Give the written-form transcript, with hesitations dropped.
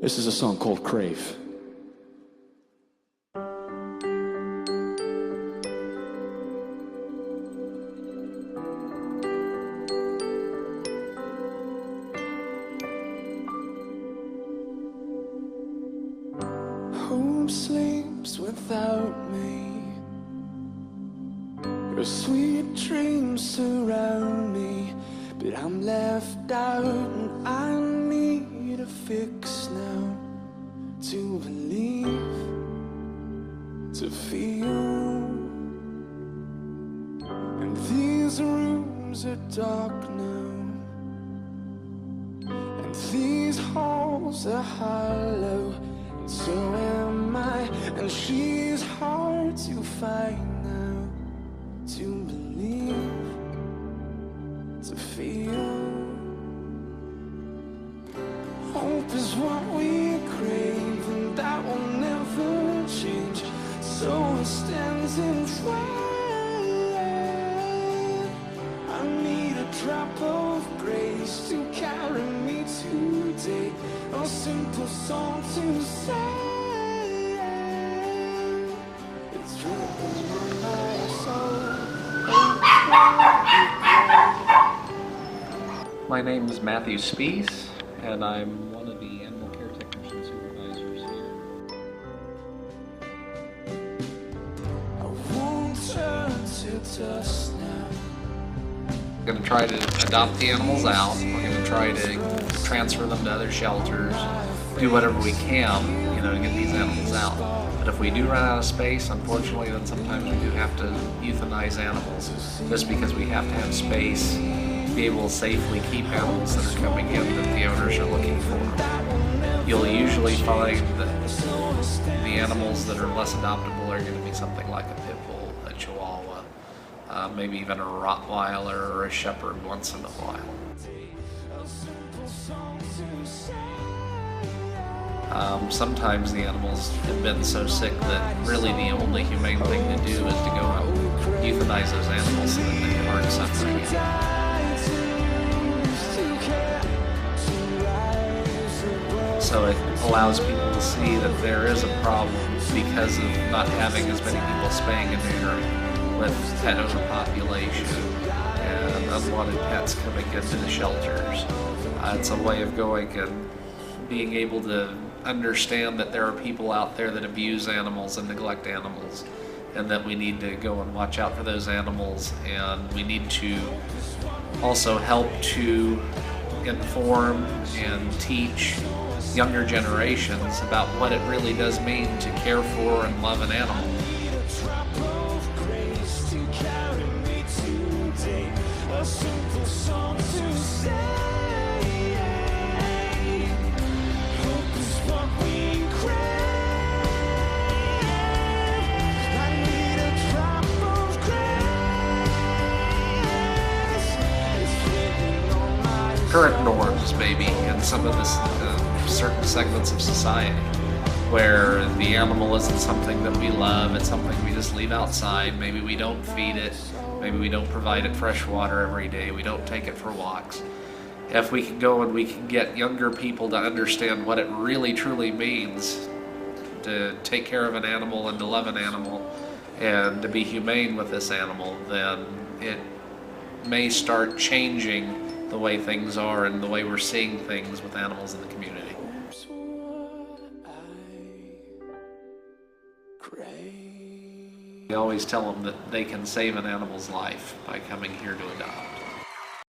This is a song called Crave. Home sleeps without me. Your sweet dreams surround me, but I'm left out and I need a fix now to believe, to feel. And these rooms are dark now, and these halls are hollow, and so am I, and she's hard to find now, to believe, to feel. Hope is what we crave, and that will never change, so it stands in front. I need a drop of grace to carry me today, a simple song to say. It's dripping on my soul. My name is Matthew Spees, and I'm one of the animal care technician supervisors here. I won't turn to dust now. We're going to try to adopt the animals out. We're going to try to transfer them to other shelters, do whatever we can, to get these animals out. But if we do run out of space, unfortunately, then sometimes we do have to euthanize animals, just because we have to have space to be able to safely keep animals that are coming in that the owners are looking for. You'll usually find that the animals that are less adoptable are going to be something like a pit bull, a chihuahua, maybe even a Rottweiler or a shepherd once in a while. Sometimes the animals have been so sick that really the only humane thing to do is to go and euthanize those animals so that they aren't suffering. So it allows people to see that there is a problem because of not having as many people spaying and neutering, with pet overpopulation and unwanted pets coming into the shelters. It's a way of going and being able to understand that there are people out there that abuse animals and neglect animals, and that we need to go and watch out for those animals, and we need to also help to inform and teach younger generations about what it really does mean to care for and love an animal. Current norms, maybe, in some of the certain segments of society, where the animal isn't something that we love, it's something we just leave outside. Maybe we don't feed it, maybe we don't provide it fresh water every day, we don't take it for walks. If we can go and we can get younger people to understand what it really truly means to take care of an animal and to love an animal and to be humane with this animal, then it may start changing the way things are and the way we're seeing things with animals in the community. We always tell them that they can save an animal's life by coming here to adopt.